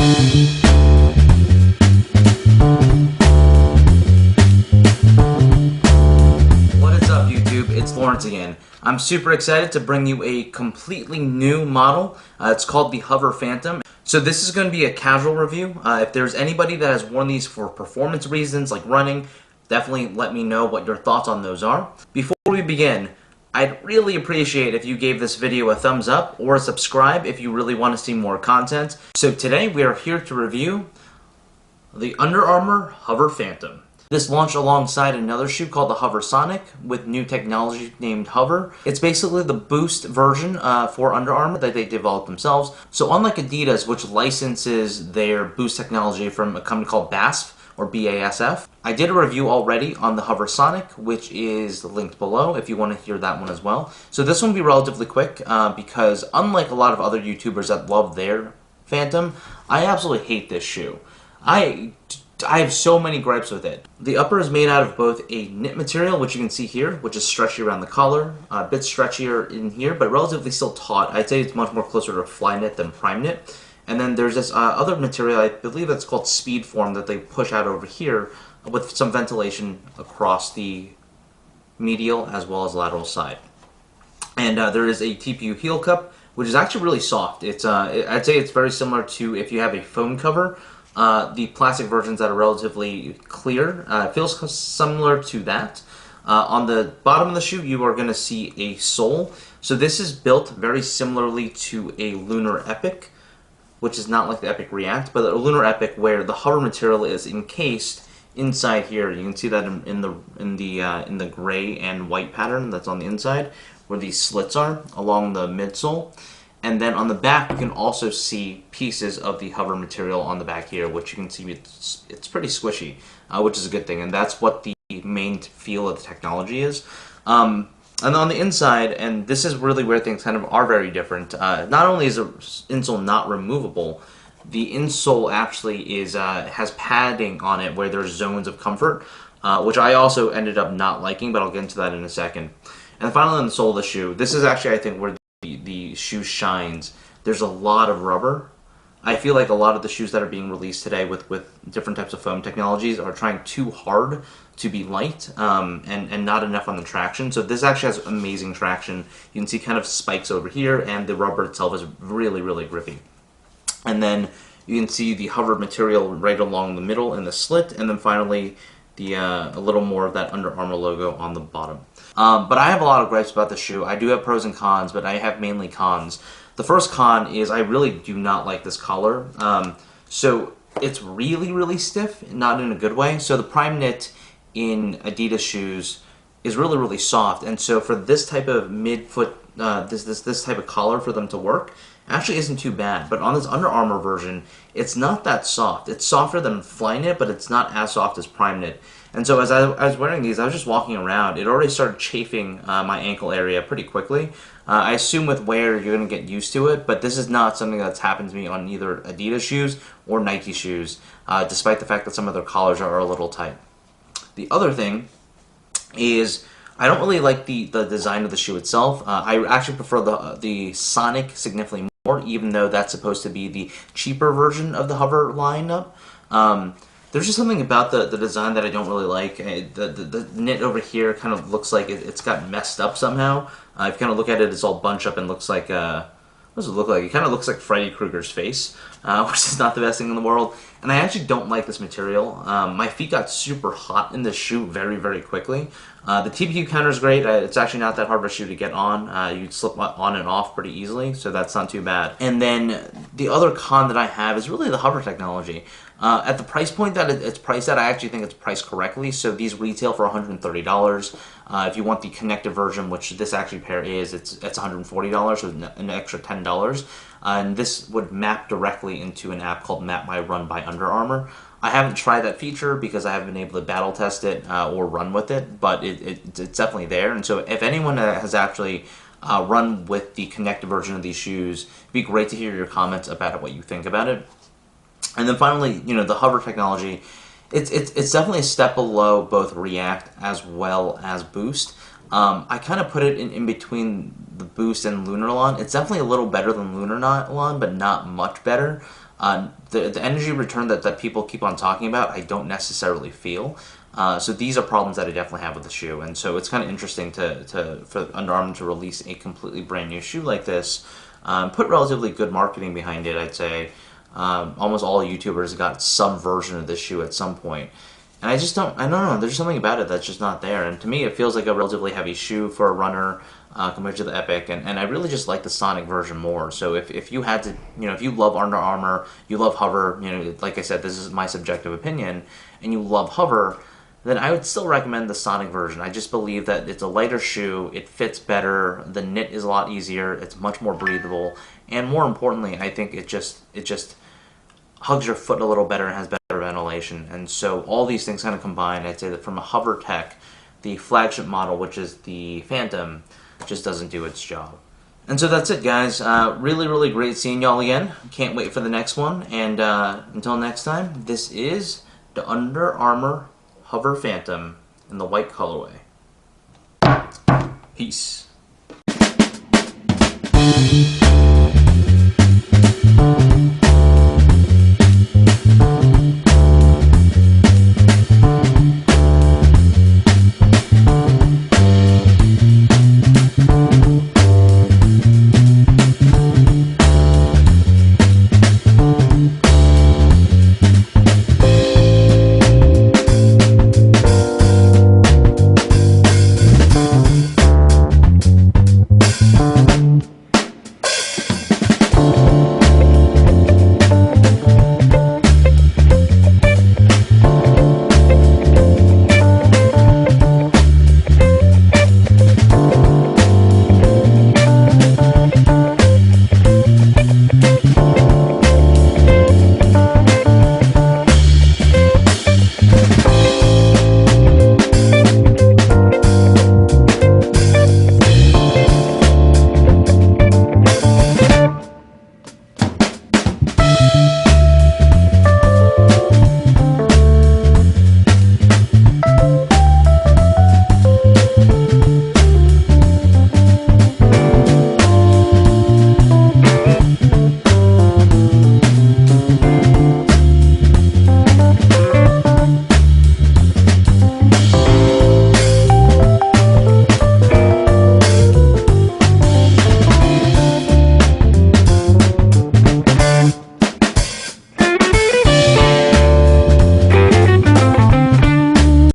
What is up, YouTube? It's Lawrence again. I'm super excited to bring you a completely new model. It's called the HOVR Phantom. So this is going to be a casual review. If there's anybody that has worn these for performance reasons like running, definitely let me know what your thoughts on those are. Before we begin, I'd really appreciate if you gave this video a thumbs up or a subscribe if you really want to see more content. So today we are here to review the Under Armour HOVR Phantom. This launched alongside another shoe called the HOVR Sonic with new technology named HOVR. It's basically the Boost version for Under Armour that they developed themselves. So unlike Adidas, which licenses their Boost technology from a company called BASF, or BASF, I did a review already on the HOVR Sonic, which is linked below if you want to hear that one as well. So this one will be relatively quick because unlike a lot of other YouTubers that love their Phantom, I absolutely hate this shoe. I have so many gripes with it. The upper is made out of both a knit material, which you can see here, which is stretchy around the collar, a bit stretchier in here, but relatively still taut. I'd say it's much more closer to fly knit than prime knit. And then there's this other material, I believe that's called speed form, that they push out over here with some ventilation across the medial as well as lateral side. And there is a TPU heel cup, which is actually really soft. It's I'd say it's very similar to if you have a foam cover. The plastic versions that are relatively clear, feels similar to that. On the bottom of the shoe, you are going to see a sole. So this is built very similarly to a Lunar Epic, which is not like the Epic React, but a Lunar Epic where the HOVR material is encased inside here. You can see that in the gray and white pattern that's on the inside, where these slits are along the midsole. And then on the back, you can also see pieces of the HOVR material on the back here, which you can see it's pretty squishy, which is a good thing. And that's what the main feel of the technology is. And on the inside, and this is really where things kind of are very different, not only is the insole not removable, the insole actually is has padding on it where there's zones of comfort, which I also ended up not liking, but I'll get into that in a second. And finally on the sole of the shoe, this is actually, I think, where the shoe shines. There's a lot of rubber. I feel like a lot of the shoes that are being released today with different types of foam technologies are trying too hard to be light and not enough on the traction. So this actually has amazing traction. You can see kind of spikes over here, and the rubber itself is really, really grippy. And then you can see the HOVR material right along the middle in the slit, and then finally a little more of that Under Armour logo on the bottom. But I have a lot of gripes about the shoe. I do have pros and cons, but I have mainly cons. The first con is I really do not like this collar. So it's really, really stiff, not in a good way. So the prime knit in Adidas shoes is really, really soft, and so for this type of mid-foot, this type of collar for them to work actually isn't too bad. But on this Under Armour version, it's not that soft. It's softer than fly knit, but it's not as soft as prime knit. And so as I was wearing these, I was just walking around. It already started chafing my ankle area pretty quickly. I assume with wear you're going to get used to it, but this is not something that's happened to me on either Adidas shoes or Nike shoes, despite the fact that some of their collars are a little tight. The other thing is I don't really like the design of the shoe itself. I actually prefer the Sonic significantly more, even though that's supposed to be the cheaper version of the HOVR lineup. There's just something about the design that I don't really like. The knit over here kind of looks like it's got messed up somehow. If you kind of look at it, it's all bunched up and looks like, what does it look like? It kind of looks like Freddy Krueger's face, which is not the best thing in the world. And I actually don't like this material. My feet got super hot in this shoe very, very quickly. The TPU counter is great. It's actually not that hard of a shoe to get on. You'd slip on and off pretty easily, so that's not too bad. And then the other con that I have is really the HOVR technology. At the price point that it's priced at, I actually think it's priced correctly. So these retail for $130. If you want the connected version, which this actually pair is, it's $140, so an extra $10. And this would map directly into an app called Map My Run by Under Armour. I haven't tried that feature because I haven't been able to battle test it or run with it, but it's definitely there. And so if anyone has actually run with the connected version of these shoes, it'd be great to hear your comments about what you think about it. And then finally, you know, the HOVR technology, it's definitely a step below both React as well as Boost. I kind of put it in between the Boost and Lunar Lawn. It's definitely a little better than Lunar Lawn, but not much better. The energy return that people keep on talking about, I don't necessarily feel. So these are problems that I definitely have with the shoe, and so it's kind of interesting for Under Armour to release a completely brand new shoe like this. Put relatively good marketing behind it, I'd say. Almost all YouTubers got some version of this shoe at some point. And I don't know, there's something about it that's just not there. And to me, it feels like a relatively heavy shoe for a runner compared to the Epic. And I really just like the Sonic version more. So if you had to, if you love Under Armour, you love HOVR, like I said, this is my subjective opinion, and you love HOVR, then I would still recommend the Sonic version. I just believe that it's a lighter shoe, it fits better, the knit is a lot easier, it's much more breathable, and more importantly, I think it just hugs your foot a little better and has better ventilation. And so all these things kind of combined, I'd say that from a HOVR tech, the flagship model, which is the Phantom, just doesn't do its job. And so that's it, guys. Really, really great seeing y'all again. Can't wait for the next one. And until next time, this is the Under Armour HOVR Phantom in the white colorway. Peace.